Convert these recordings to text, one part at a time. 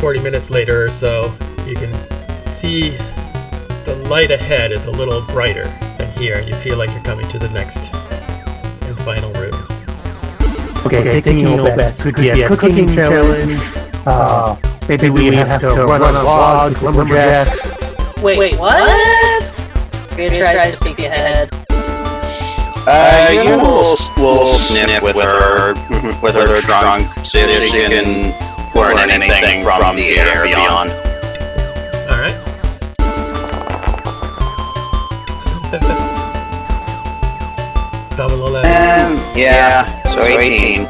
40 minutes later or so, you can see the light ahead is a little brighter than here, and you feel like you're coming to the next and final room. Okay, taking no bets. Could be a cooking challenge. Maybe we have to run on logs, lumberjacks. Wait, what? Rhea tries to peek ahead. You will snip with her trunk, see if she can learn anything from the air beyond. Alright. Double 11. Yeah, so 18.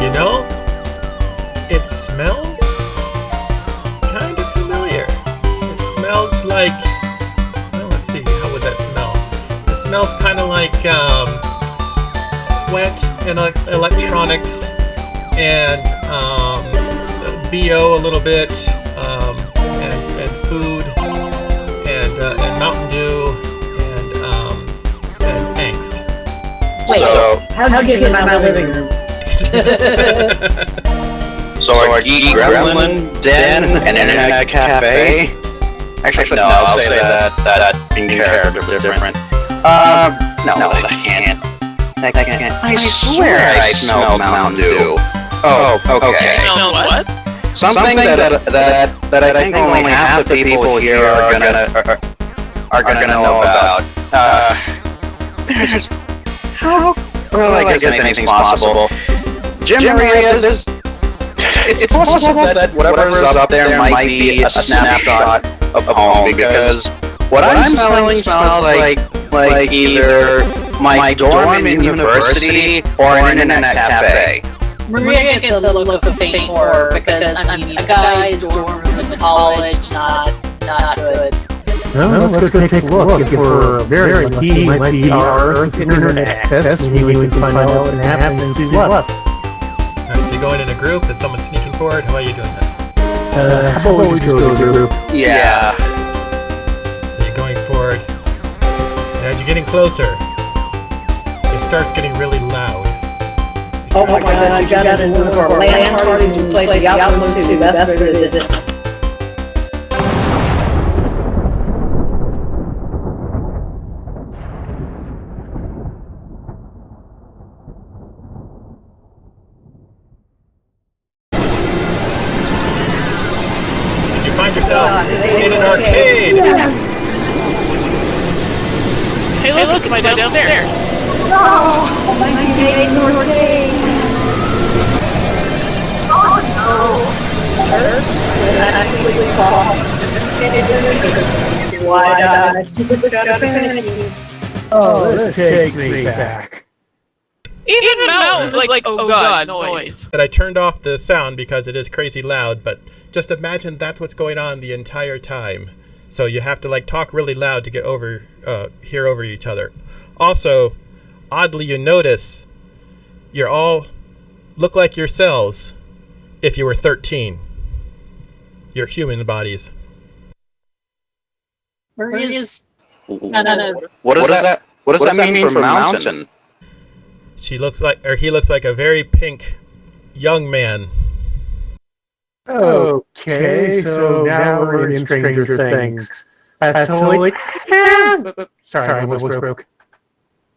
You know, it smells kind of familiar. It smells like, well, let's see, how would that smell? It smells kind of like sweat and electronics and BO a little bit, and food and Mountain Dew and angst. Wait, so how do you get in my living room? So our geek gremlin den and internet cafe. Actually, no, I'll say that in character different. No, I can't. I swear I smell Mountain Dew. Oh, okay. Smell what? Something that I think only half the people here are gonna know about. There's just how. Well, I guess anything's possible. Jim Maria, it's possible that whatever's up there might be a snapshot of home, because what I'm smelling smells like either my dorm in university or an internet cafe. Maria gets a look of faint horror because, I mean, a guy's dorm in college, not good. Well, let's go take a look. If we're very lucky, it might be our Earth internet access. Maybe we can find out what's happening to what. Alright, so you're going in a group, and someone's sneaking forward. How are you doing this? How about we just go to a group? Yeah. So you're going forward, and as you're getting closer, it starts getting really loud. Oh my god, you got it in one of our LAN parties we played Diablo 2. That's what it is. You find yourself in an arcade! Yes. Hey, look, it's my downstairs. Oh, thank you, days or days. Oh no. First, actually called. Why got a panicky. Oh, this takes me back. Even Mel was like, oh god, noise. And I turned off the sound because it is crazy loud, but just imagine that's what's going on the entire time. So you have to like talk really loud to get hear over each other. Also, oddly, you notice you're all look like yourselves if you were 13. Your human bodies. Maria's What does that mean for mountain? He looks like a very pink young man. Okay, so now we're in Stranger Things. That's totally... Sorry, my voice broke.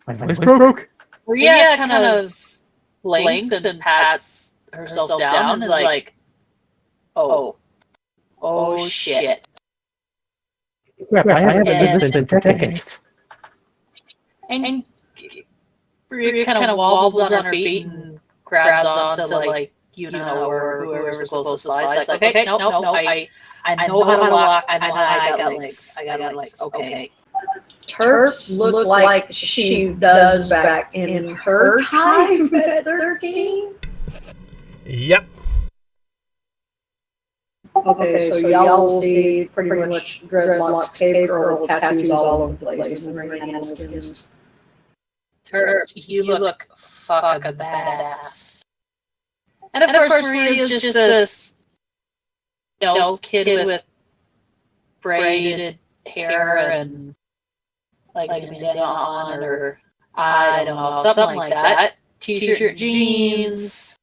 My voice broke? Maria kind of blinks and pats herself down and is like, oh shit. Crap, I haven't listened for decades. And Maria kind of wobbles on her feet and grabs onto like, or whoever's closest by. It's like, okay, no, I know how to walk, I got legs, okay. Terps look like she does back in her time at 13. Yep. Okay, so y'all will see pretty much dreadlocks, cave girl with tattoos all over the place and rain animal skins. Terps, you look fucking badass. And of course, Maria's just this, kid with braided hair and like a bandana on, or I don't know, something like that. T-shirt, jeans.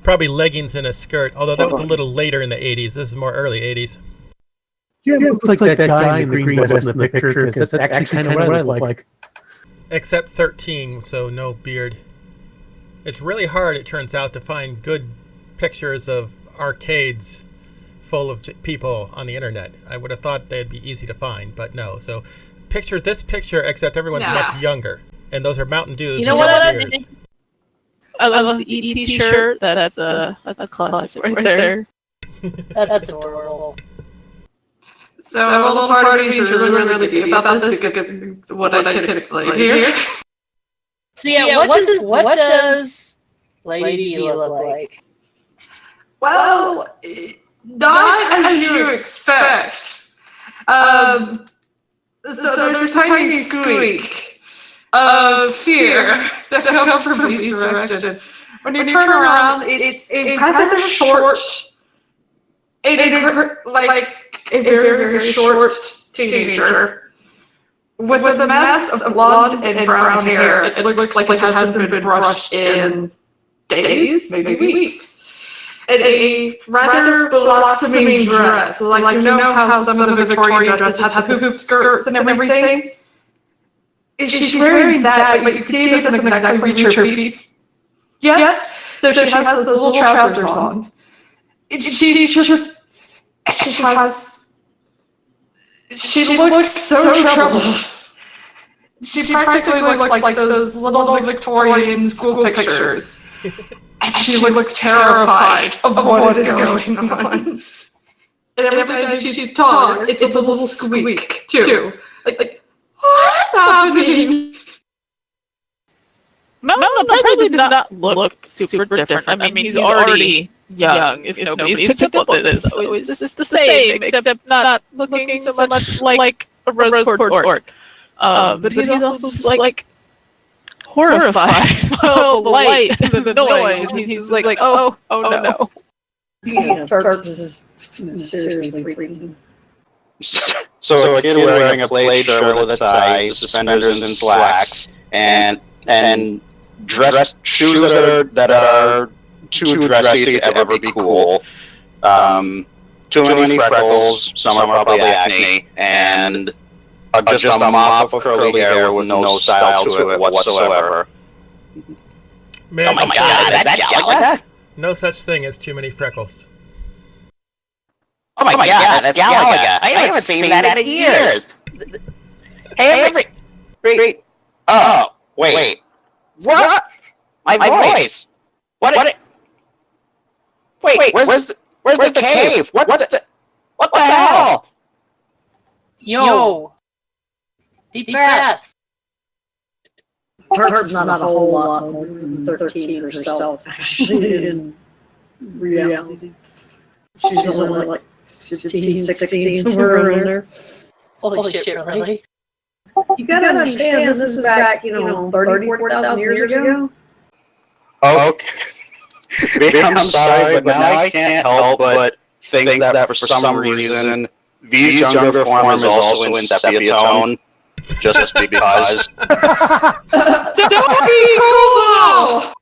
Probably leggings and a skirt, although that was a little later in the 80s. This is more early 80s. Yeah, it looks like that guy in the green vest in the picture, because that's actually kind of what I look like. Except 13, so no beard. It's really hard, it turns out, to find good pictures of arcades full of people on the internet. I would have thought they'd be easy to find, but no. So picture this picture, except everyone's much younger. And those are Mountain Dews. You know what? I love the ET shirt. That's a classic right there. That's adorable. So a little part of me is really deep about this because what I can explain here. So yeah, what does Lady look like? Well, not as you expect. So there's a tiny squeak of fear that comes from this direction. When you turn around, it's a rather short, like a very short teenager with a mess of blonde and brown hair. It looks like it hasn't been brushed in days, maybe weeks. And a rather blossoming dress, like you know how some of the Victorian dresses have the hoop skirts and everything? She's wearing that, but you can see it doesn't exactly reach her feet. Yeah. So she has those little trousers on. She looks so troubled. She practically looks like those little Victorian school pictures. And she looks terrified of what is going on. And every time she talks, it's a little squeak, too. Like, what's happening? Mama probably does not look super different. I mean, he's already young, if nobody's picked up on this. So it's just the same, except not looking so much like a rose quartz orc. But he's also just like horrified by all the light and the noise. He's just like, oh no. Yeah, Turks is seriously freaking. So a kid wearing a plaid shirt with a tie, suspenders and slacks, and dress shoes that are too dressy to ever be cool. Too many freckles, some are probably acne, and just a mop of curly hair with no style to it whatsoever. Man, Oh my god, is that Galaga? no such thing as too many freckles. Oh my god, that's Galaga. I haven't seen that in years. Hey, wait. Oh, wait. What? My voice. What? Wait, where's the cave? What the hell? Yo. Deep breaths. Turks not a whole lot more than 13 herself, actually, in reality. She's only like 15, 16, somewhere around there. Holy shit, really? You gotta understand, this is back, 30, 40,000 years ago. Okay. I'm sorry, but now I can't help but think that for some reason, V's younger form is also in sepia tone, just because. That would be cool, though!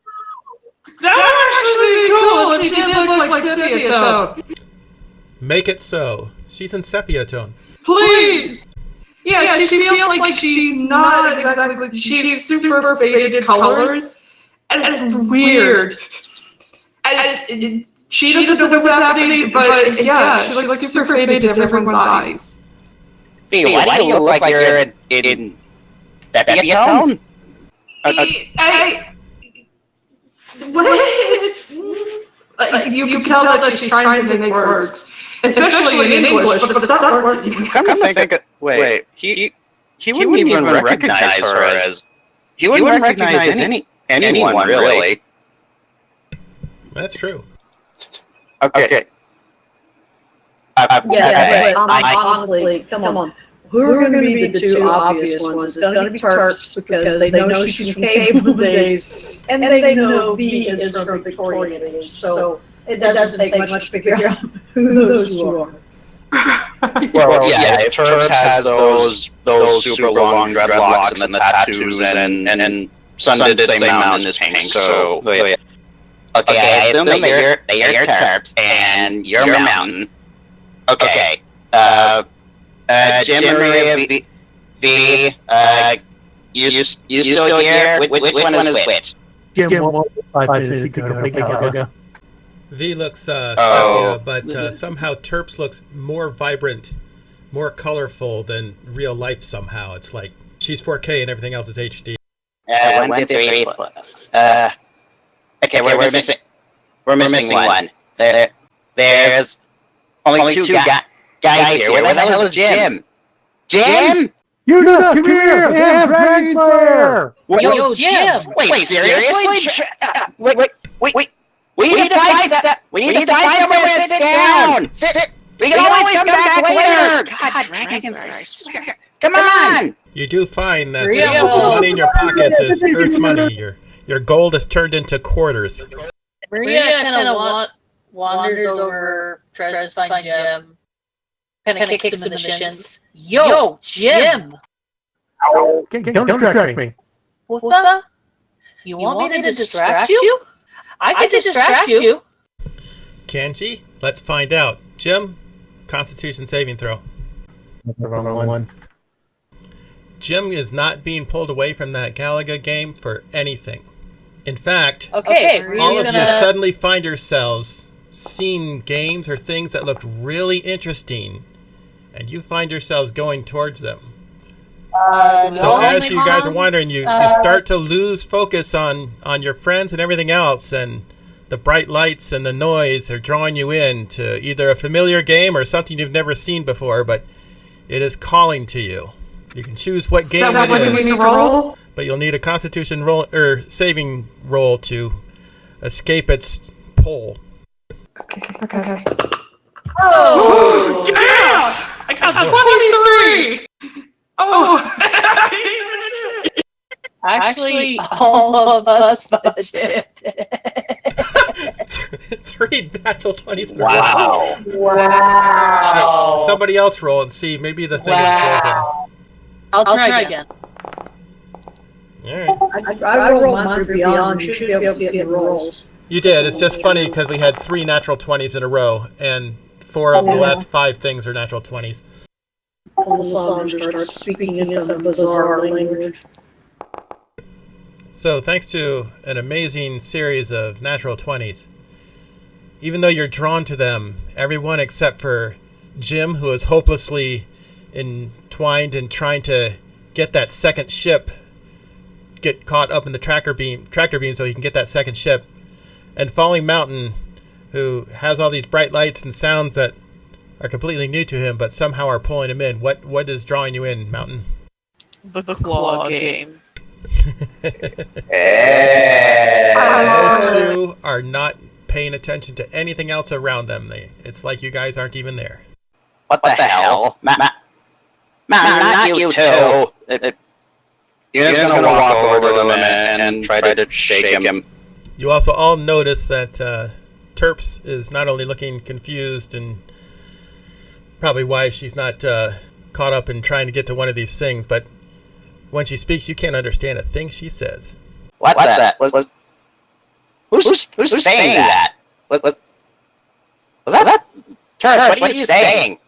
That would actually be cool if she did look like sepia tone. Make it so. She's in sepia tone. Please! Yeah, she feels like she's not exactly, she's super faded colors, and it's weird. And she doesn't know what's happening, but yeah, she looks super faded to everyone's eyes. V, why do you look like you're in sepia tone? What? You can tell that she's trying to make words. Especially in English, but it's not working. Come to think of wait, he wouldn't even recognize her as... He wouldn't recognize anyone, really. That's true. Okay. Yeah, but honestly, come on. Who are going to be the two obvious ones? It's going to be Turks, because they know she's from caveman days, and they know V is from Victorian days, so it doesn't take much to figure out who those two are. Well, yeah, if Turks has those super long dreadlocks and the tattoos, and Sun did say mountain is pink, so... Okay, I assume that you're Terps and you're Mountain. Okay. Jim, Maria, V, you still here? Which one is which? Jim, 5 minutes ago. V looks sepia, but somehow Terps looks more vibrant, more colorful than real life somehow. It's like she's 4K and everything else is HD. 1, 2, 3, 4. Okay, we're missing one. There's only two guys here. Where the hell is Jim? Jim? You know, come here, damn Dragon Slayer! Yo, Jim! Wait, seriously? Wait. We need to find somewhere to sit down. Sit. We can always come back later. God, dragons, I swear. Come on. You do find that Maria the will- money in your pockets is Earth money. Your gold is turned into quarters. Maria kind of wanders over, tries to find Jim, kind of kicks him in the shins. Yo, Jim! Don't distract me. What the? You want me to distract you? I can distract you. Kanji? Let's find out. Jim, Constitution saving throw. One. Jim is not being pulled away from that Galaga game for anything. In fact, Okay, all of you suddenly find yourselves seeing games or things that looked really interesting, and you find yourselves going towards them. So as you guys are wandering, you start to lose focus on your friends and everything else, and the bright lights and the noise are drawing you in to either a familiar game or something you've never seen before, but it is calling to you. You can choose what game So what do we it need is, to roll? but you'll need a Constitution roll or saving roll to escape its pull. Okay. Oh, yeah! I got 23! Oh! Actually, all of us budget. 3 natural 20s. in a row. Wow. Wow. Somebody else roll and see. Maybe the thing is broken. I'll try again. All right. I rolled mine through Beyond. You should be able to see the rolls. You did. It's just funny because we had 3 natural 20s in a row, and 4 of the last 5 things are natural 20s. All the songs start speaking in some bizarre language. So thanks to an amazing series of natural 20s, even though you're drawn to them, everyone except for Jim, who is hopelessly entwined in trying to get that second ship, get caught up in the tractor beam so he can get that second ship, and Falling Mountain, who has all these bright lights and sounds that are completely new to him, but somehow are pulling him in. What is drawing you in, Mountain? The claw game. Those two are not paying attention to anything else around them. It's like you guys aren't even there. What the hell? Matt, not you two. You're just gonna walk over to him and try to shake him. You also all notice that Terps is not only looking confused, and probably why she's not caught up in trying to get to one of these things, but when she speaks, you can't understand a thing she says. What the? Who's saying that? What? Was that? Terps, what are you saying?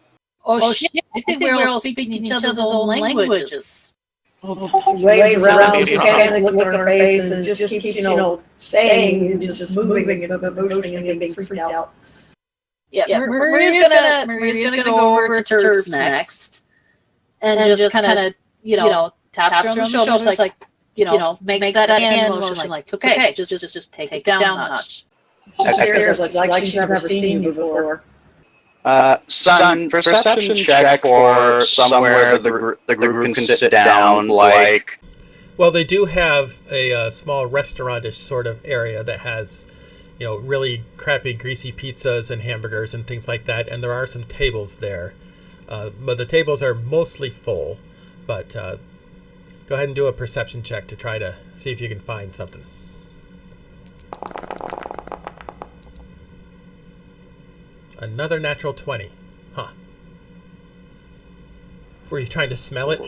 Oh shit, I think we're all speaking each other's own languages. Waves around, mechanically looking at her face, and just keeps, saying, and just moving and motioning and being freaked out. Yeah, Maria's gonna go over to Terps next, and just kind of, taps her on the shoulders, like, makes that hand motion, like, it's okay, just take it down a notch. She stares like she's never seen you before. Son, perception check for somewhere the group can sit down, like... Well, they do have a small restaurant-ish sort of area that has, really crappy, greasy pizzas and hamburgers and things like that, and there are some tables there. But the tables are mostly full, but go ahead and do a perception check to try to see if you can find something. Another natural 20. Huh. Were you trying to smell it?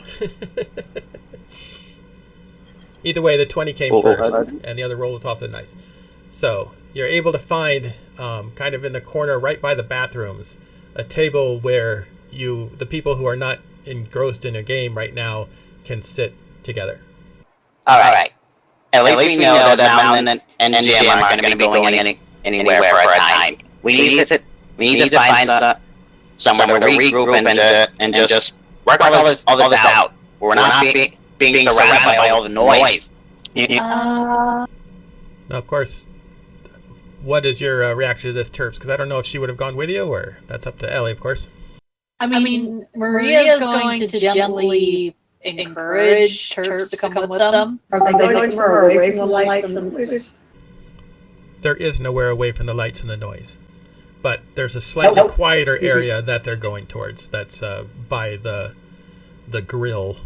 Either way, the 20 came first, and the other roll was also nice. So, you're able to find, kind of in the corner right by the bathrooms, a table where the people who are not engrossed in a game right now can sit together. All right. At least we know that Mountain and Jim aren't going to be going anywhere for a time. We need to find somewhere to regroup and just work all this out. We're not being surrounded by all the noise. Now, of course, what is your reaction to this, Terps? Because I don't know if she would have gone with you, or that's up to Ellie, of course. I mean, Maria's going to gently encourage Terps to come with them. Are they going somewhere away from the lights and noise? There is nowhere away from the lights and the noise. But there's a slightly quieter area that they're going towards. That's by the grill.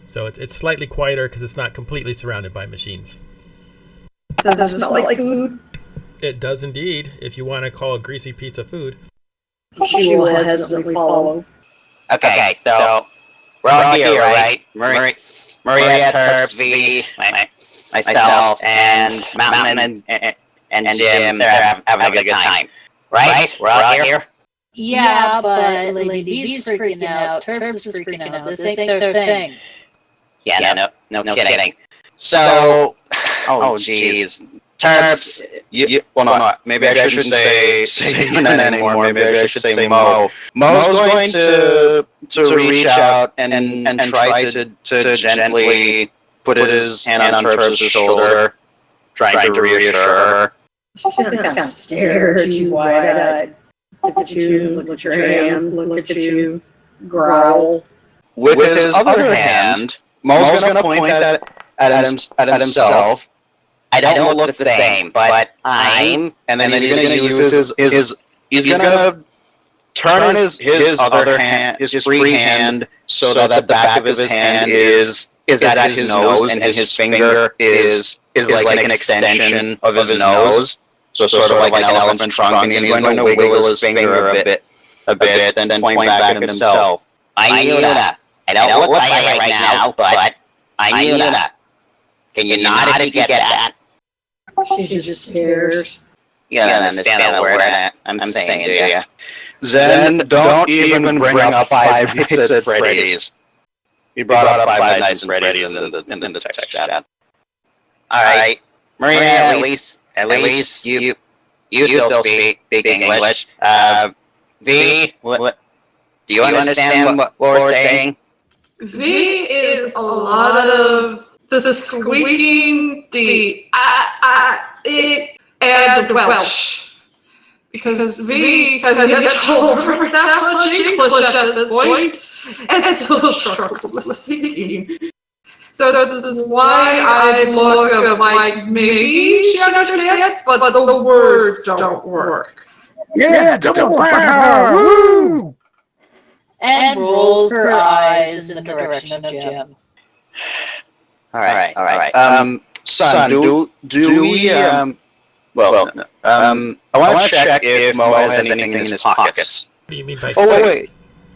So it's slightly quieter because it's not completely surrounded by machines. Does it smell like food? It does indeed, if you want to call a greasy pizza food. She will hesitantly follow. Okay, so we're all here, right? Maria, Terps, V, myself, and Mountain and Jim, they're having a good time. Right? We're all here? Yeah, but Lady V's freaking out. Terps is freaking out. This ain't their thing. Yeah, no kidding. So, oh jeez. Terps, maybe I shouldn't say you anymore. Maybe I should say Mo. Mo's going to reach out and try to gently put his hand on Terps' shoulder, trying to reassure her. She's gonna kind of stare at you wide-eyed. Look at you, look at your hand, look at you, growl. With his other hand, Mo's gonna point at himself. I don't look the same, but and then he's gonna use he's gonna turn his other hand, his free hand, so that the back of his hand is at his nose, and his finger is like an extension of his nose. So sort of like an elephant trunk, and he's going to wiggle his finger a bit, and then point back at himself. I knew that. I don't look like it right now, but I knew that. Can you nod if you get that? She just stares. You don't understand the word I'm saying, do you? Then don't even bring up Five Nights at Freddy's. He brought up Five Nights at Freddy's in the text chat. All right, Maria, at least you still speak English. V, what? Do you understand what we're saying? V is a lot of the squeaking, the it, and the Welsh. Because V has yet to learn that much English at this point, and still struggles with speaking. So this is why I look of like, maybe she understands, but the words don't work. Yeah, double power! Woo! And rolls her eyes in the direction of Jim. All right. Son, do we I want to check if Mo has anything in his pockets. What do you mean by? Oh wait.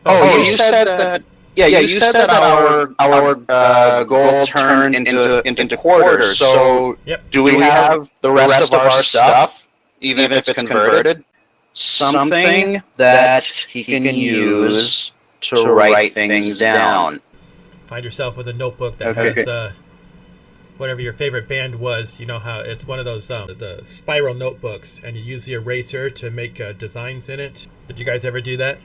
You said that. Yeah, you said that our gold turned into quarters. So do we have the rest of our stuff, even if it's converted? Something that he can use to write things down. Find yourself with a notebook that has whatever your favorite band was. You know how it's one of those the spiral notebooks, and you use the eraser to make designs in it. Did you guys ever do that?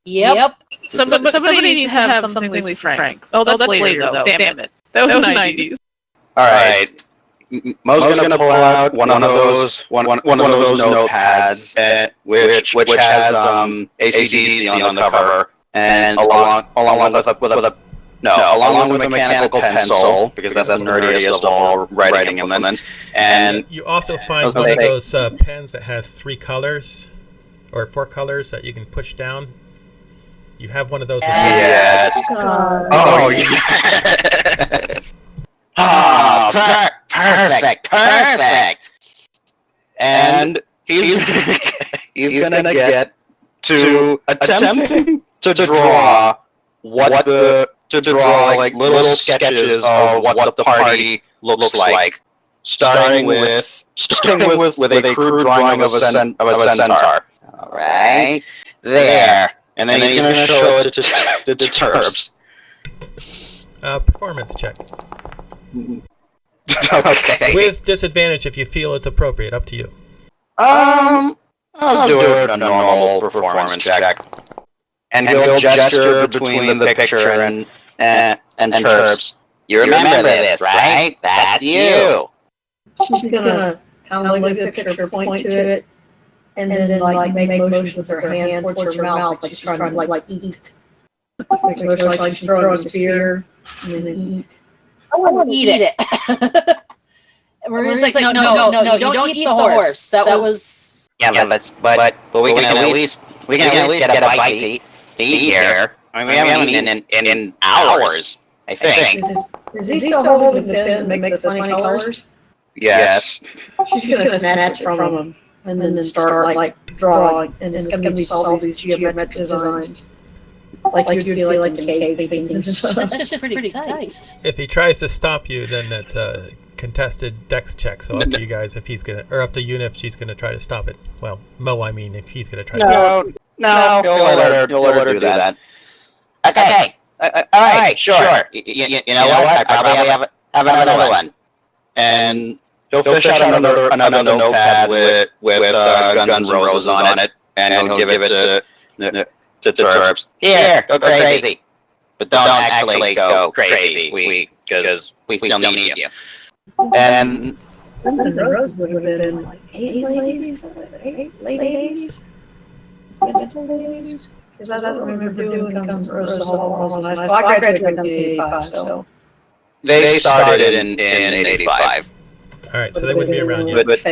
Yep. Somebody needs to have something Lisa Frank. Oh, that's later though. Damn it. That was 90s. All right. Mo's gonna pull out one of those notepads, which has AC/DC on the cover, and along with a mechanical pencil, because that's the nerdiest of all writing implements. And you also find one of those pens that has 3 colors or 4 colors that you can push down. You have one of those as well. Yes. Oh, yes. Perfect. And he's gonna get to attempting to draw like little sketches of what the party looks like, starting with starting with a crude drawing of a centaur. All right, there. And then he's going to show it to Terps. Performance check. Okay. With disadvantage if you feel it's appropriate. Up to you. I'll do a normal performance check. And he'll gesture between the picture and Terps. You remember this, right? That's you. She's gonna kind of look at the picture, point to it, and then like make motions with her hand towards her mouth, like she's trying to like eat. Makes motion like she's throwing a spear, and then eat. I want to eat it. Maria's like, no, you don't eat the horse. That was. Yeah, but we can at least get a bite to eat here. I mean, we haven't eaten in hours, I think. Is he still holding the pen that makes the funny colors? Yes. She's gonna snatch it from him and then start like drawing, and it's gonna be all these geometric designs, like you'd see like in cave paintings and stuff. That's just pretty tight. If he tries to stop you, then that's a contested dex check. So up to you guys if he's gonna, or up to Una if she's gonna try to stop it. Well, Mo, I mean, if he's gonna try to. No, you'll let her do that. Okay. All right. Sure. You know what? I probably have another one. And he'll fish out another notepad with Guns N' Roses on it, and he'll give it to Terps. Here, go crazy, but don't actually go crazy. Because we still need you. And Guns N' Roses would have been in like 8 ladies. Because I don't remember doing Guns N' Roses all when I graduated in 1985, so. They started in 85. All right, so they wouldn't be around yet. But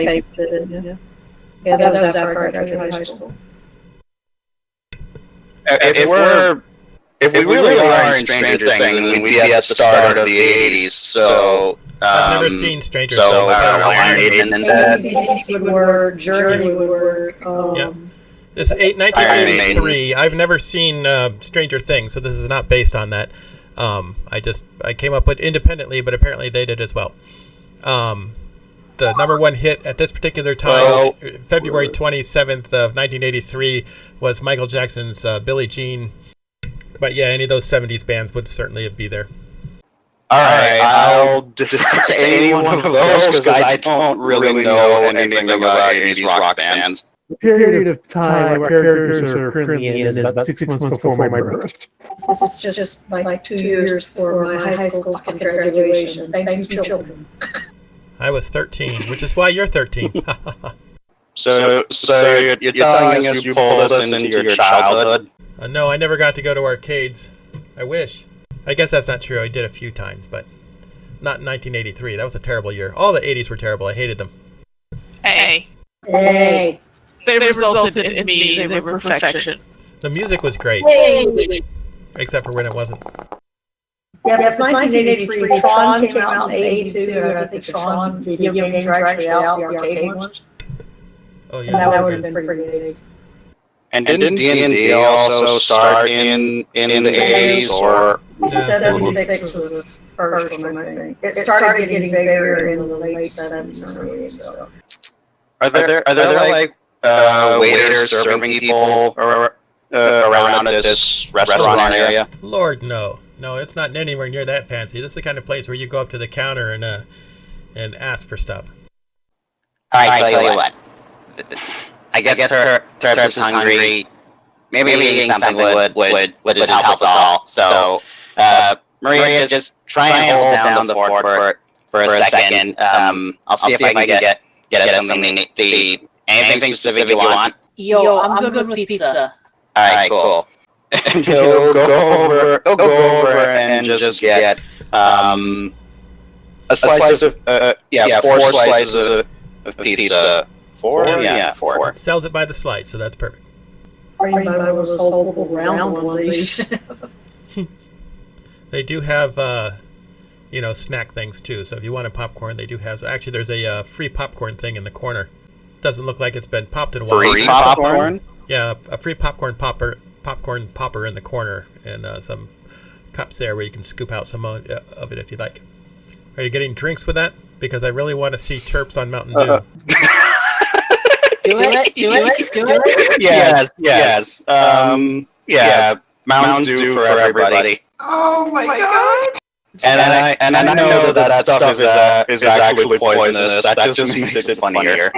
Yeah, that was after I graduated high school. If we really are in Stranger Things, we'd be at the start of the 80s. So I've never seen Stranger Things. So Iron Maiden and AC/DC would work, Journey would work. Yeah. This is 1983. I've never seen Stranger Things, so this is not based on that. I came up with independently, but apparently they did as well. The number one hit at this particular time, February 27th of 1983, was Michael Jackson's Billie Jean. But yeah, any of those 70s bands would certainly be there. All right, I'll defer to any one of those because I don't really know anything about 80s rock bands. The period of time our characters are currently in is about 6 months before my birth. It's just like 2 years for my high school fucking graduation. Thank you, children. I was 13, which is why you're 13. So you're telling us you pulled us into your childhood? No, I never got to go to arcades. I wish. I guess that's not true. I did a few times, but not in 1983. That was a terrible year. All the 80s were terrible. I hated them. Hey. Hey. They resulted in me. They were perfection. The music was great. Hey. Except for when it wasn't. Yeah, that's 1983. Tron came out in 82, and I think Tron video games were actually out, the arcade ones. Oh, And yeah. that would have been pretty big. And didn't D&D also start in the 80s or? 76 was the first one, I think. It started getting bigger in the late 70s or early 80s. So. Are there like waiters serving people around at this restaurant area? Lord, no. No, it's not anywhere near that fancy. This is the kind of place where you go up to the counter and ask for stuff. All right, tell you what. I guess Terps is hungry. Maybe eating something would help us all. So, Maria, just try and hold down the fort for a second. I'll see if I can get us something to eat. Anything specific you want? Yo, I'm good with pizza. All right, cool. And he'll go over and just get a slice of 4 slices of pizza. 4? Yeah, 4. It sells it by the slice, so that's perfect. Or you might have those foldable round ones they used to have. They do have, snack things too. So if you want a popcorn, they do have. Actually, there's a free popcorn thing in the corner. Doesn't look like it's been popped in a while. Free popcorn? Yeah, a free popcorn popper in the corner, and some cups there where you can scoop out some of it if you like. Are you getting drinks with that? because I really want to see Terps on Mountain Dew. Do it. Yes. Yeah. Mountain Dew for everybody. Oh my god. And I know that stuff is actually poisonous. That just makes it funnier.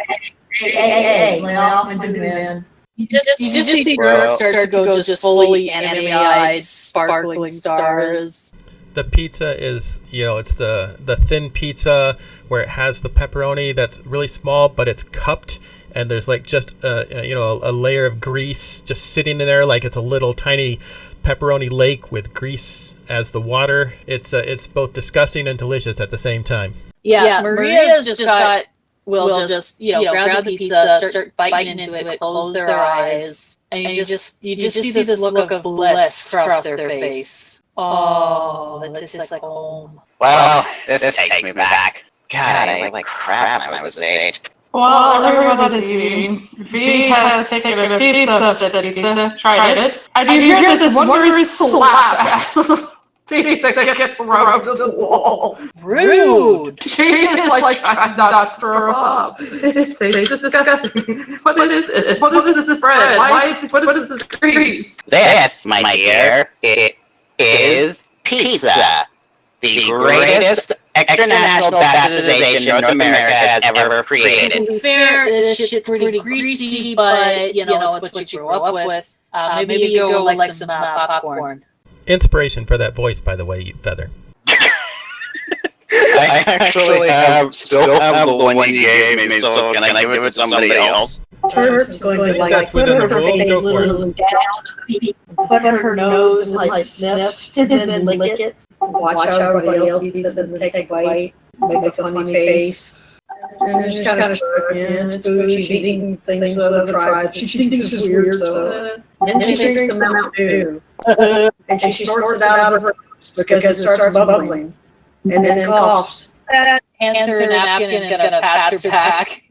Hey, lay off my man. You just see girls start to go just fully anime-eyed, sparkling stars. The pizza is, it's the thin pizza where it has the pepperoni that's really small, but it's cupped, and there's like just a layer of grease just sitting in there, like it's a little tiny pepperoni lake with grease as the water. It's both disgusting and delicious at the same time. Yeah, Maria's just got. Will just grab the pizza, start biting into it, close their eyes, and you just see this look of bliss cross their face. Oh, that tastes like home. Well, this takes me back. God, I like crap when I was this age. Well, everybody's eating. V has taken a piece of the pizza, tried it, and you hear this wondrous slap as pizza gets rubbed to the wall. Rude! She is like trying not to throw up. It tastes disgusting. What is this? What is this bread? What is this grease? This, my dear, it is pizza. The greatest extranational bastardization North America has ever created. Fair, this shit's pretty greasy, but, it's what you grew up with. Maybe you go like some popcorn. Inspiration for that voice, by the way, Feather. I actually still have the one you gave me, so can I give it to somebody else? Terps going like, that's within the rules, go for it. Down, put her nose and like sniff, and then lick it. Watch how everybody else eats it, and then take a bite, make a funny face. And just kind of it's food. She's eating things with other tribes. She thinks this is weird, so. And then she drinks the Mountain Dew. And she snorts it out of her nose because it starts bubbling. And then coughs. Hands her a napkin and kind of pats her back.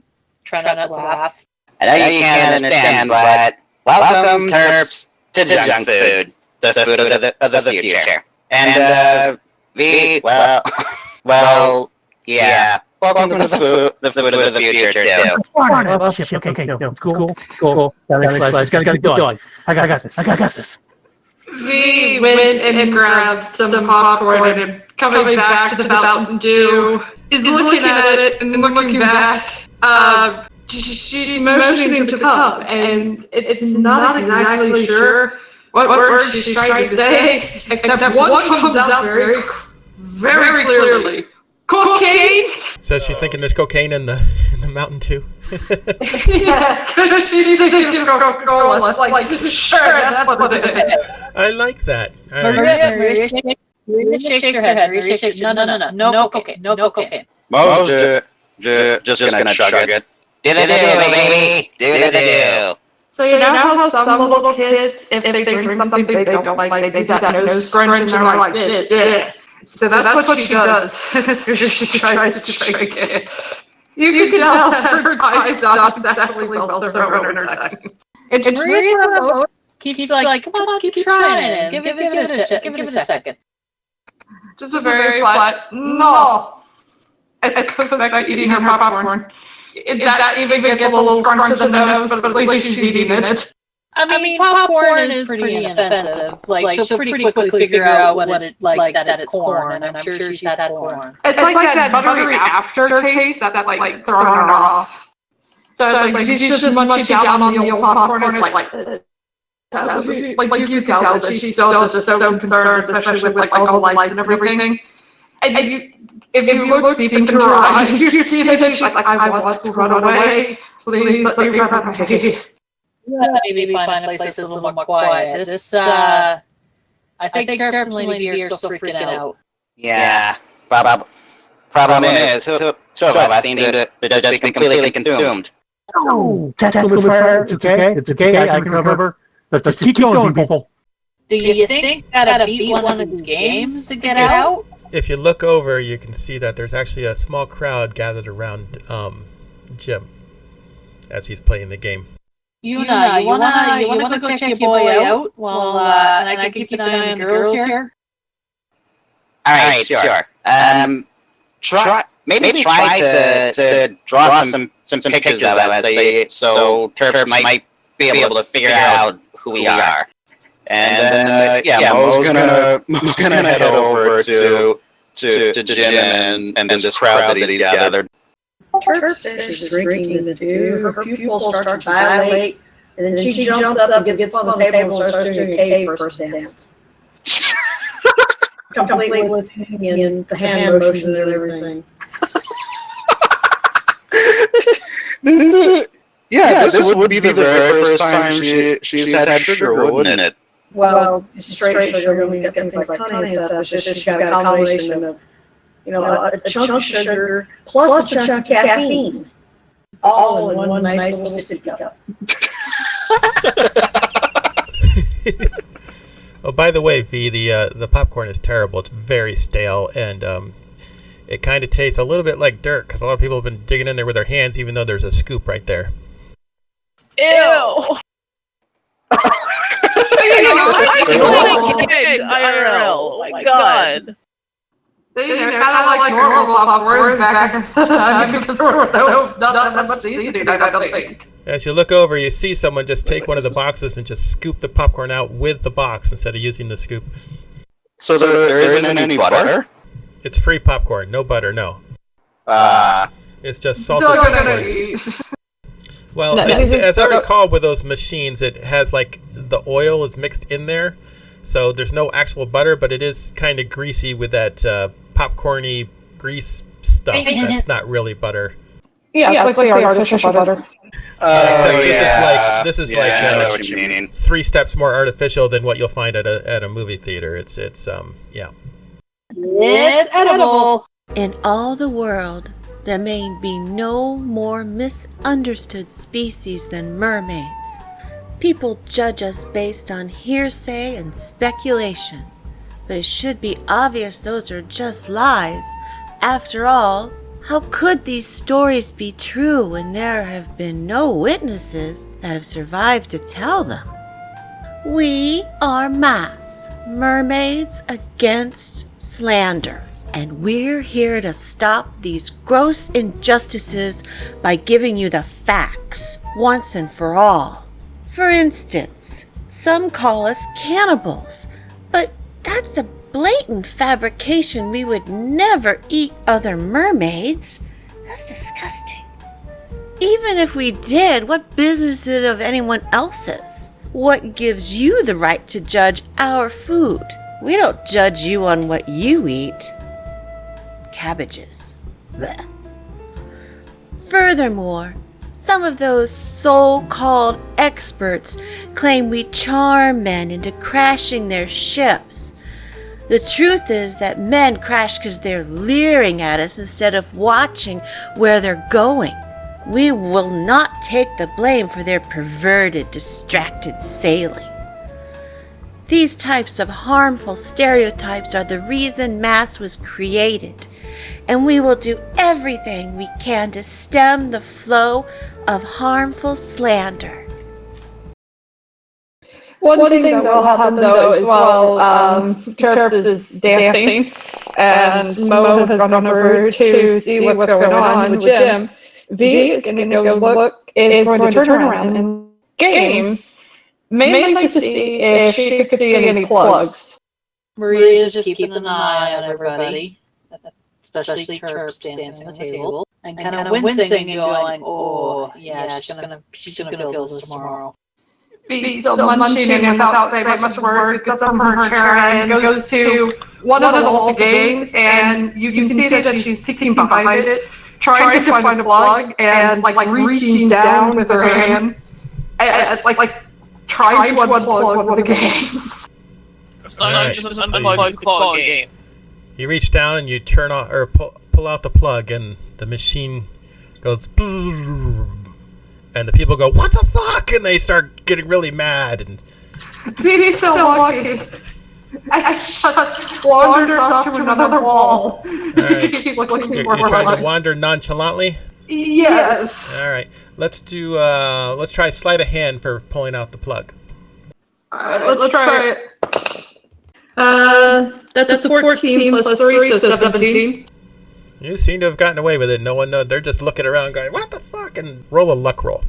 Try not to laugh. I know you can't understand, but welcome, Terps, to junk food, the food of the future. And well, yeah. Welcome to the food of the future too. Okay, no, cool. Gotta go. I got this. V went and grabbed some popcorn and coming back to the Mountain Dew is looking at it and looking back. She's motioning to the cup, and it's not exactly sure what words she's trying to say, except one comes out very clearly. Cocaine? So she's thinking there's cocaine in the Mountain Dew? Yes, she's thinking of Coca-Cola. Like, sure, that's what it is. I like that. Maria shakes her head. Maria shakes no cocaine. Mo's just gonna chug it. Do the do, baby! Do the do! So you know how some little kids, if they drink something they don't like, they do that nose scrunch and they're like, yeah. So that's what she does. She tries to drink it. You can tell that her time's not exactly well thrown in her tongue. And Maria keeps like, come on, keep trying it. Give it a second. Just a very flat, no. It comes back by eating her popcorn. That even gets a little scrunch to the nose, but at least she's eating it. I mean, popcorn is pretty inoffensive. Like, she'll pretty quickly figure out what it that it's corn, and I'm sure she's had corn. It's like that buttery aftertaste that's like throwing her off. So it's like she's just munching down on the old popcorn. It's like you can tell that she's still just so concerned, especially with like all the lights and everything. And if you look deep into her eyes, you see that she's like, I want to run away. Please let me run away. Yeah, maybe find a place that's a little more quiet. I think Terps and Lady B are still freaking out. Yeah, problem is, two of us seem to just be completely consumed. Oh, tactical fire. It's okay. I can recover. Let's just keep going, people. Do you think that'd beat one of these games to get out? If you look over, you can see that there's actually a small crowd gathered around Jim as he's playing the game. Yuna, you wanna go check your boy out? Well, and I can keep an eye on the girls here. All right, sure. maybe try to draw some pictures of us, so Terps might be able to figure out who we are. And then Mo's gonna head over to Jim and this crowd that he's gathered. Terps finishes drinking the two. Her pupils start to dilate, and then she jumps up and gets on the table and starts doing a cave person dance. Completely listening in the hand motions and everything. This would be the very first time she's had sugar, wouldn't it? Well, straight sugar, when you get things like honey and stuff, it's just got a combination of, a chunk of sugar plus a chunk of caffeine, all in one nice little sip cup. Oh, by the way, V, the popcorn is terrible. It's very stale, and it kind of tastes a little bit like dirt, because a lot of people have been digging in there with their hands, even though there's a scoop right there. Ew! IRL. Oh my god. They're kind of like normal popcorn back at the time because there was not that much seasoning, I don't think. As you look over, you see someone just take one of the boxes and just scoop the popcorn out with the box instead of using the scoop. So there isn't any butter? It's free popcorn, no butter, no. It's just salted popcorn. Well, as I recall with those machines, it has like the oil is mixed in there, so there's no actual butter, but it is kind of greasy with that popcorny grease stuff. That's not really butter. Yeah, it's like artificial butter. This is I know what you mean. 3 steps more artificial than what you'll find at a movie theater. It's yeah. It's edible. In all the world, there may be no more misunderstood species than mermaids. People judge us based on hearsay and speculation, but it should be obvious those are just lies. After all, how could these stories be true when there have been no witnesses that have survived to tell them? We are MAS, Mermaids Against Slander, and we're here to stop these gross injustices by giving you the facts once and for all. For instance, some call us cannibals, but that's a blatant fabrication. We would never eat other mermaids. That's disgusting. Even if we did, what business is it of anyone else's? What gives you the right to judge our food? We don't judge you on what you eat. Cabbages. Blech. Furthermore, some of those so-called experts claim we charm men into crashing their ships. The truth is that men crash because they're leering at us instead of watching where they're going. We will not take the blame for their perverted, distracted sailing. These types of harmful stereotypes are the reason MAS was created, and we will do everything we can to stem the flow of harmful slander. One thing that will happen though is while Terps is dancing and Mo has gone over to see what's going on with Jim, V is going to go look, is going to turn around and games, mainly to see if she could see any plugs. Maria's just keeping an eye on everybody, especially Terps dancing on the table, and kind of wincing and going, "Oh, yeah, she's gonna feel this tomorrow." Be still munching and without saying much word, gets up from her chair and goes to one of the vaulted games, and you can see that she's peeking behind it, trying to find a plug, and like reaching down with her hand, and like trying to unplug one of the games. Unplug the plug game. You reach down and you turn on or pull out the plug, and the machine goes. And the people go, "What the fuck?" And they start getting really mad. And he's so lucky. I just wandered off to another wall to keep looking for You're trying to wander nonchalantly? Yes. All right. Let's try sleight of hand for pulling out the plug. Let's try it. That's a 14 plus 3, so 17. You seem to have gotten away with it. No one knows. They're just looking around going, what the fuck? And roll a luck roll.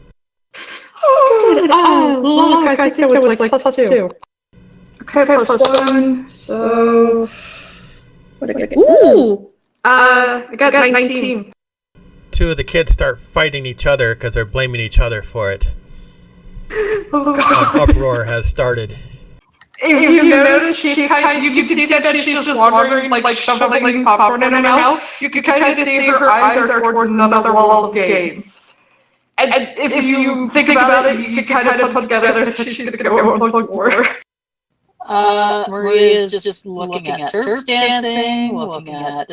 Oh, look, I think it was like +2. Okay, +1. So, what did I get? Ooh! I got 19. Two of the kids start fighting each other because they're blaming each other for it. An uproar has started. If you notice, she's kind of, you can see that she's just wandering, like shoveling popcorn in her mouth. You can kind of see her eyes are towards another wall of games. And if you think about it, you can kind of put together that she's going to go and plug war. Maria's just looking at Turks dancing, looking at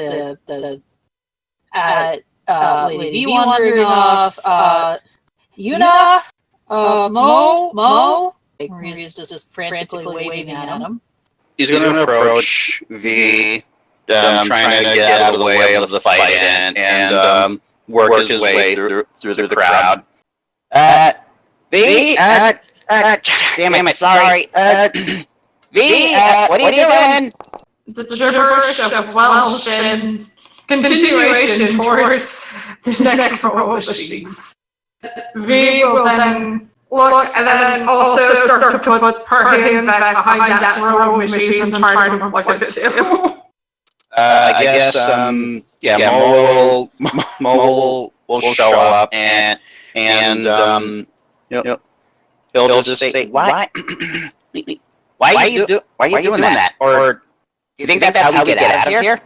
Lady V wandering off, Yuna, Mo. Maria's just frantically waving at him. He's going to approach V, trying to get out of the way of the fight and work his way through the crowd. V, damn it, sorry. V, what are you doing? It's a gibberish of Welsh and continuation towards the next row of machines. V will then look and then also start to put her hand back behind that row of machines and try to plug it too. I guess, Mo will show up and he'll just say, why are you doing that? Or do you think that's how we get out of here?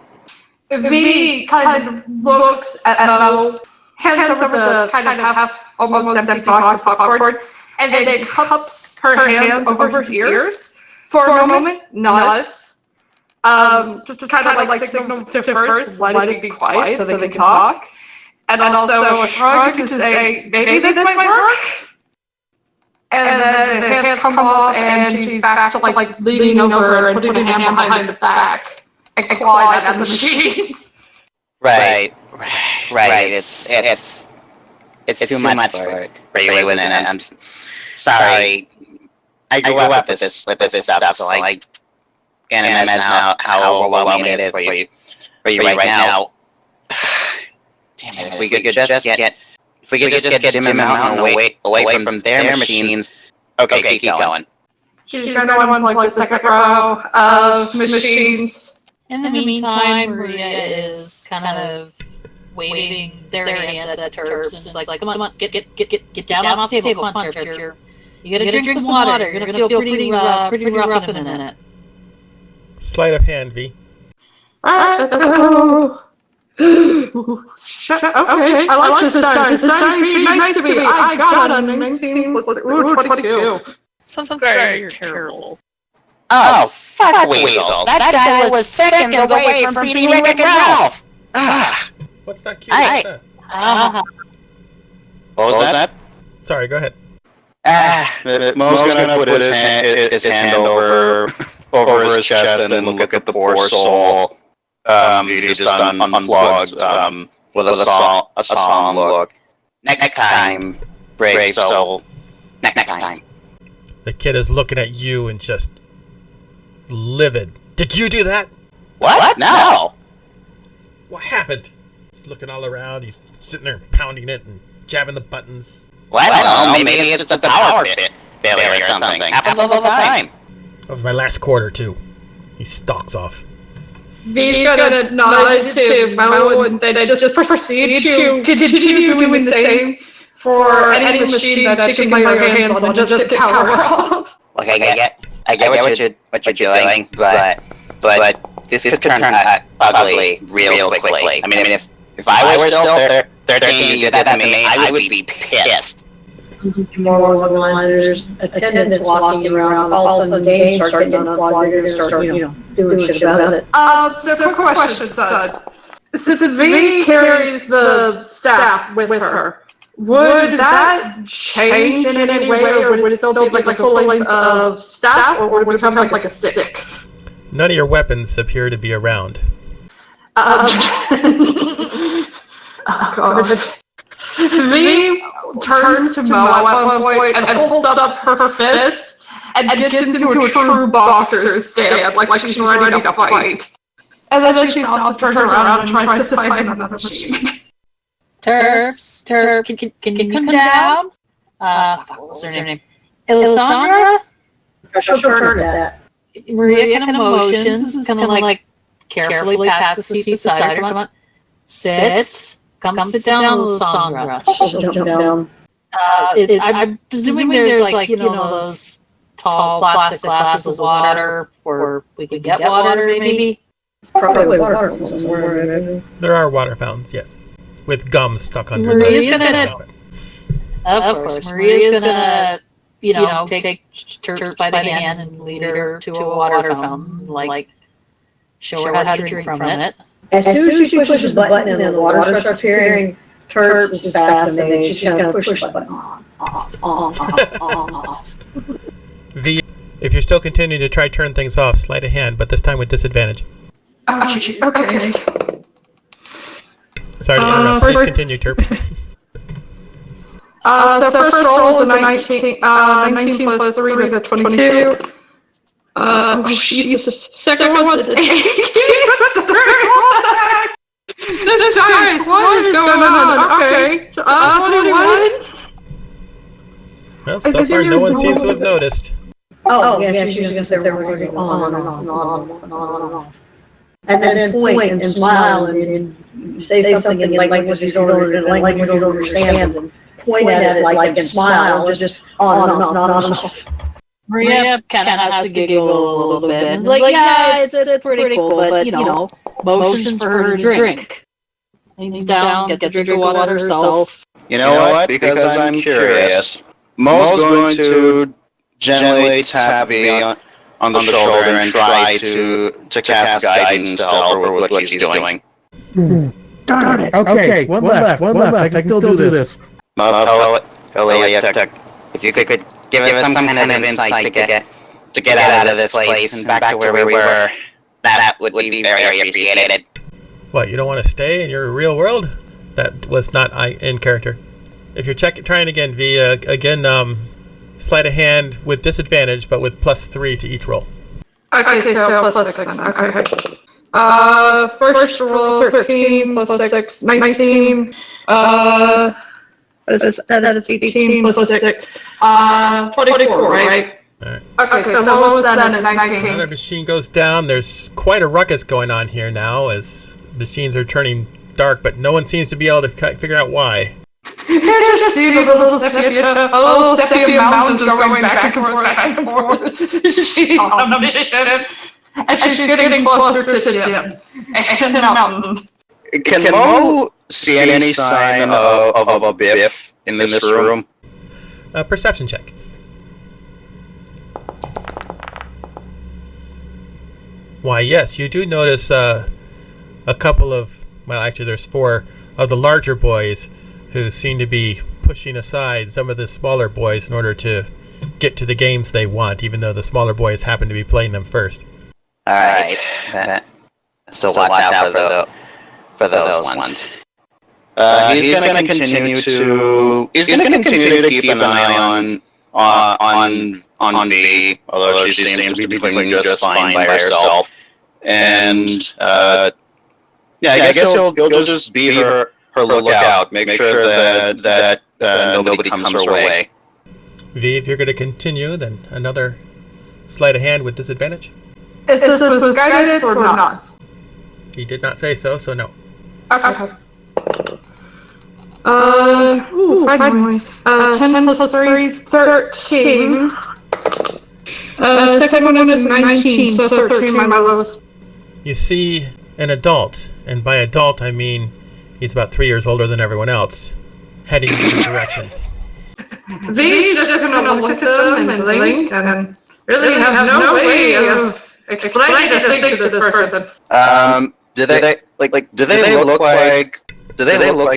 V kind of looks at Mo, hands over the kind of half, almost empty box of popcorn, and then cups her hands over his ears for a moment, nods, just kind of like signal to first let it be quiet so they can talk, and also a shrug to say, maybe this might work? And then the hands come off and she's back to like leaning over and putting a hand behind the back and clawing at the machines. Right. It's too much for you, isn't it? I'm sorry. I grew up with this stuff, so I can't imagine how overwhelming it is for you right now. Damn it! If we could just get him out and away from their machines. Okay, keep going. She's gonna unplug the second row of machines. In the meantime, Maria is kind of waving their hands at Turbs and she's like, come on, get down off the table. Come on, Turbs, you gotta drink some water. You're gonna feel pretty rough in a minute. Sleight of hand, V. Alright, let's go. Okay, I like this dice. This dice being nice to me. I got a 19 plus 22. Sounds very terrible. Oh, fuck Weasel. That guy was seconds away from beating Rick and Ralph. What's not cute about that? What was that? Sorry, go ahead. Mo's gonna put his hand over his chest and look at the poor soul. He just unplugged with a solemn look. Next time, brave soul. Next time. The kid is looking at you and just livid. Did you do that? What? No. What happened? He's looking all around. He's sitting there pounding it and jabbing the buttons. Well, I don't know. Maybe it's just a power failure or something. Happens all the time. That was my last quarter, too. He stalks off. V's gonna nod to Mo and then just proceed to continue doing the same for any machine that she can lay her hands on and just get power off. Look, I get what you're doing, but this could turn ugly real quickly. I mean, if I were still 13 and you did that to me, I would be pissed. More along the lines, there's attendants walking around, all of a sudden games start getting unplugged, you're gonna start, doing shit about it. So quick question, son. Since V carries the staff with her, would that change in any way, or would it still be like a full length of staff, or would it become like a stick? None of your weapons appear to be around. Oh god. V turns to Mo at one point and holds up her fist and gets into a true boxer's stance, like she's ready to fight. And then she stops and turns around and tries to find another machine. Turf, can you come down? What was her name? Elisandra? She'll turn at that. Maria kind of motions, kind of like carefully pats the seat beside her. Come on. Sit. Come sit down, Elisandra. She'll jump down. I'm presuming there's like, those tall plastic glasses of water, or we could get water maybe. Probably water from somewhere. There are water fountains, yes, with gum stuck under Maria's them. Of course, Maria's gonna, take Turks by the hand and lead her to a water fountain, like show her how to drink from it. As soon as she pushes the button and the water starts appearing, Turks is fascinated. She's gonna push the button off. V, if you're still continuing to try turn things off, sleight of hand, but this time with disadvantage. Oh, jeez. Okay. Sorry to interrupt. Please continue, Terps. So first roll is a 19 plus 3 is 22. Jesus. Second one's an 18. The third one. This guys, what is going on? Okay. 21. Well, so far no one seems to have noticed. Oh, yeah, she's gonna sit there working on and off and on and on and off. And then point and smile and say something in language you don't understand and point at it like and smile, just on and off and on and off. Maria kind of has to giggle a little bit. It's like, yeah, it's pretty cool, but, motions for her to drink. Leans down, gets a drink of water herself. You know what? Because I'm curious. Mo's going to gently tap V on the shoulder and try to cast guidance to help her with what she's doing. Darn it. Okay, one left. I can still do this. Mo, if you could give us some kind of insight to get out of this place and back to where we were, that would be very appreciated. What, you don't want to stay in your real world? That was not in character. If you're trying again, V, sleight of hand with disadvantage, but with +3 to each roll. Okay, so plus 6 then. Okay. First roll 13 plus 6, 19. That is 18 plus 6. 24, right? Alright. Okay, so almost then is 19. Another machine goes down. There's quite a ruckus going on here now as machines are turning dark, but no one seems to be able to figure out why. You can just see the little sepia mountains going back and forth. She's on a mission, and she's getting closer to Jim and the mountain. Can Mo see any sign of a Biff in this room? Perception check. Why, yes, you do notice a couple of, well, actually there's 4 of the larger boys who seem to be pushing aside some of the smaller boys in order to get to the games they want, even though the smaller boys happen to be playing them first. Alright. Still watch out for those ones. He's going to continue to keep an eye on V, although she seems to be doing just fine by herself. And I guess he'll just be her lookout, make sure that nobody comes her way. V, if you're going to continue, then another sleight of hand with disadvantage. Is this with guidance or not? He did not say so, so no. Okay. Finally. 10 plus 3 is 13. Second one is 19, so 13 my lowest. You see an adult, and by adult I mean he's about 3 years older than everyone else, heading in your direction. V's just gonna look at them and blink and really have no way of explaining anything to this person. Do they look like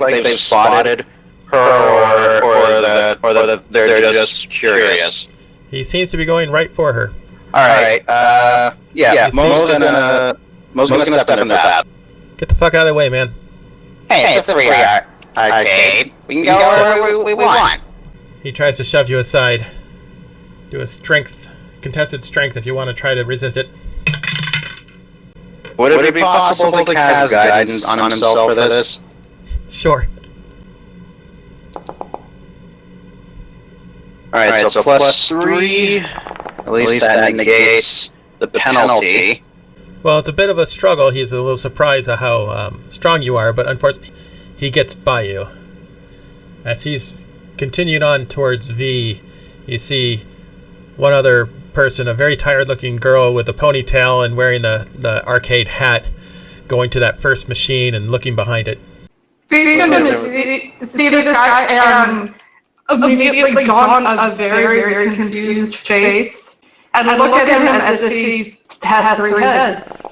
they've spotted her, or that they're just curious? He seems to be going right for her. Alright, Mo's gonna step in their path. Get the fuck out of the way, man. Hey, it's a free arcade. We can go wherever we want. He tries to shove you aside. Do a contested strength if you want to try to resist it. Would it be possible to cast guidance on himself for this? Sure. Alright, so +3. At least that negates the penalty. Well, it's a bit of a struggle. He's a little surprised at how strong you are, but unfortunately, he gets by you. As he's continued on towards V, you see one other person, a very tired-looking girl with a ponytail and wearing the arcade hat, going to that first machine and looking behind it. He's gonna see this guy and immediately don a very, very confused face and look at him as if he has 3 heads.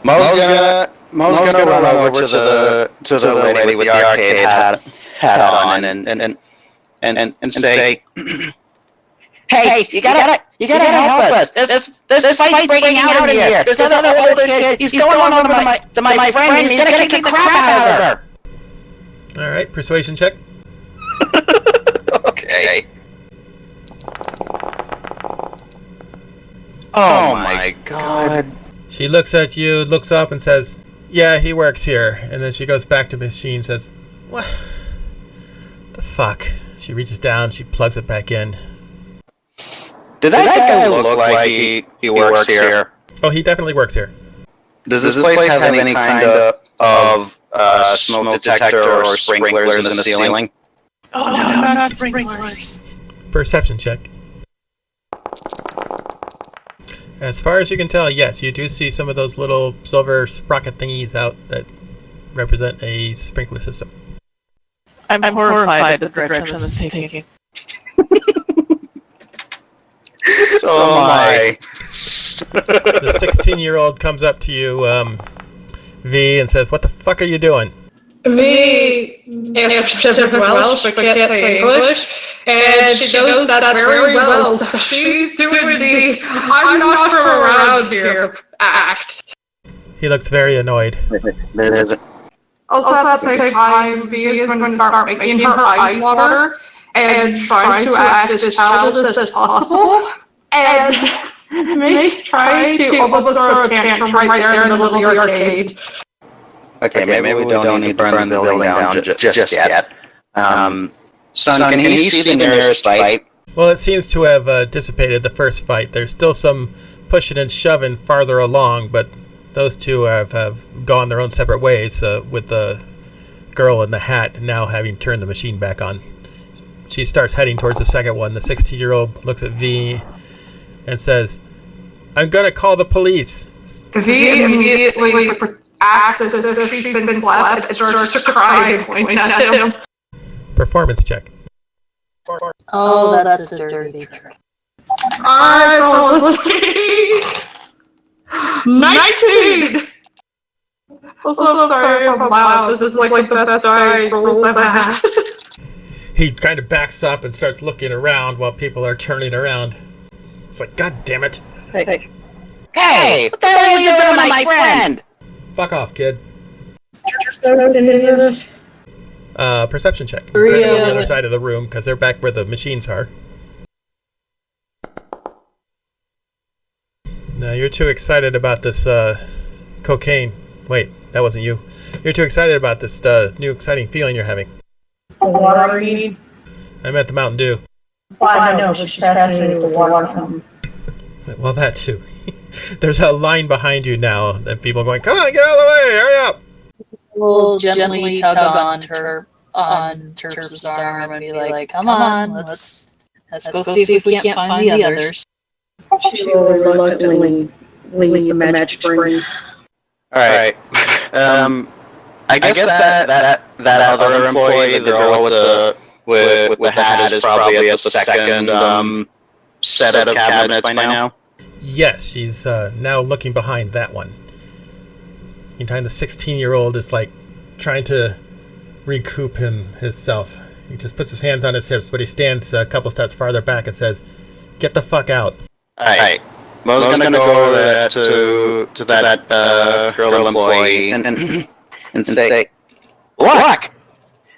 Mo's gonna run over to the lady with the arcade hat on and say, "Hey, you gotta help us! This fight's breaking out in here. This other older kid, he's going on to my friend. He's gonna kick the crap out of her." All right, persuasion check. Okay. Oh my god. She looks at you, looks up, and says, "Yeah, he works here." And then she goes back to the machine and says, "What the fuck?" She reaches down, she plugs it back in. Did that guy look like he works here? Oh, he definitely works here. Does this place have any kind of smoke detector or sprinklers in the ceiling? Oh, no, not sprinklers. Perception check. As far as you can tell, yes, you do see some of those little silver sprocket thingies out that represent a sprinkler system. I'm horrified at the direction this is taking. So am I. The 16-year-old comes up to you, V, and says, "What the fuck are you doing?" V answers in Welsh, but can't say English, and she knows that very well, so she's doing the "I'm not from around here" act. He looks very annoyed. Also, at the same time, V is going to start making her eyes water and trying to act as childish as possible, and trying to almost throw a tantrum right there in the middle of the arcade. Okay, maybe we don't need to burn the building down just yet. Son, can you see the nearest fight? Well, it seems to have dissipated the first fight. There's still some pushing and shoving farther along, but those two have gone their own separate ways, with the girl in the hat now having turned the machine back on. She starts heading towards the second one. The 16-year-old looks at V and says, "I'm gonna call the police." V immediately acts as if she's been slapped and starts to cry and point at him. Performance check. Oh, that's a dirty trick. I rolled a 19! Also, I'm sorry if I'm loud. This is like the best die rolls I've had. He kind of backs up and starts looking around while people are turning around. It's like, God damn it. Hey, what the hell are you doing to my friend? Fuck off, kid. Perception check. They're on the other side of the room because they're back where the machines are. No, you're too excited about this cocaine. Wait, that wasn't you. You're too excited about this new exciting feeling you're having. The water you need? I meant the Mountain Dew. Well, I know, but she's fascinated with the water fountain. Well, that too. There's a line behind you now that people are going, "Come on, get out of the way, hurry up!" We'll gently tug on Terp's arm and be like, "Come on, let's go see if we can't find the others." She will reluctantly leave the magic spring. Alright. I guess that other employee, the girl with the hat, is probably at the second set of cabinets by now. Yes, she's now looking behind that one. Meantime, the 16-year-old is like trying to recoup himself. He just puts his hands on his hips, but he stands a couple steps farther back and says, "Get the fuck out." Alright. Mo's gonna go over to that girl employee and say, "Look!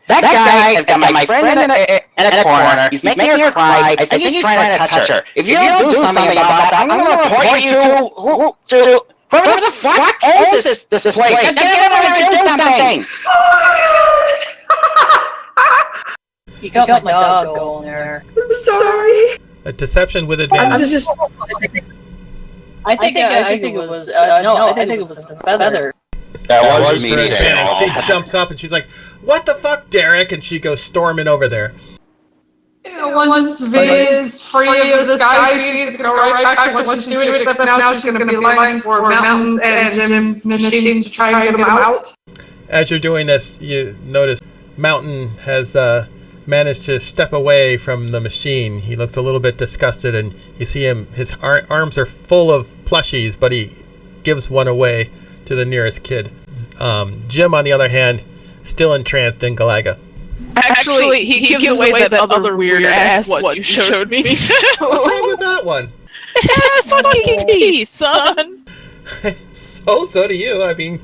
That guy has got my friend in a corner. He's making her cry. I think he's trying to touch her. If you don't do something about that, I'm gonna report you Where the fuck owns this place? Get over and do something! You got my dog going there. I'm sorry. A deception with advantage. I'm just. I think it was I think it was the feather. That was me for saying advantage. She jumps up and she's like, "What the fuck, Derek?" And she goes storming over there. Once Viz free of this guy, she's gonna go right back to what she's doing, except now she's gonna be lying for mountains and Jim's machines to try and get him out. As you're doing this, you notice Mountain has managed to step away from the machine. He looks a little bit disgusted, and you see him, his arms are full of plushies, but he gives one away to the nearest kid. Jim, on the other hand, still entranced in Galaga. Actually, he gives away that other weird ass what you showed me. What's wrong with that one? It has fucking teeth, son. So do you. I mean,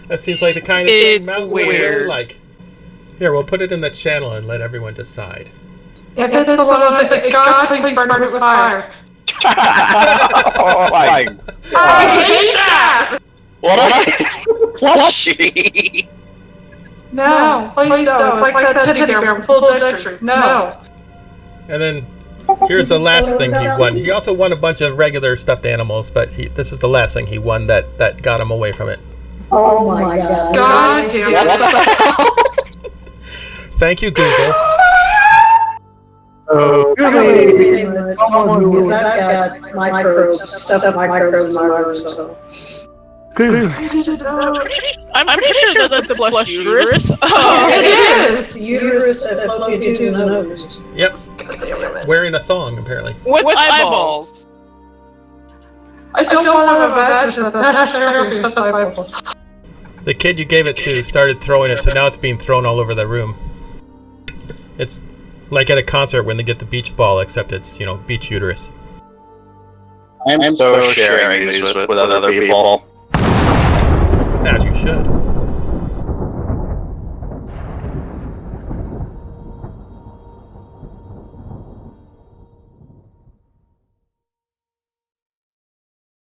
that seems like the kind of It's thing Mountain would really weird. like. Here, we'll put it in the channel and let everyone decide. If it's the one with the God, please burn it with fire. Oh my I hate that! What a plushie! No, please don't. It's like that teddy bear with full dentures. No. And then here's the last thing he won. He also won a bunch of regular stuffed animals, but this is the last thing he won that got him away from it. Oh my god. God damn it. Thank you, Google. Oh, Everything that someone who was I've got micros, stuff micros in my room, so. good. I'm pretty sure that's a blush uterus. It is! Uterus that floated to the nose. Yep. Wearing a thong, apparently. With eyeballs. I don't want to imagine that that's therapy with eyeballs. The kid you gave it to started throwing it, so now it's being thrown all over the room. It's like at a concert when they get the beach ball, except it's, beach uterus. I'm so sharing these with other people. As you should.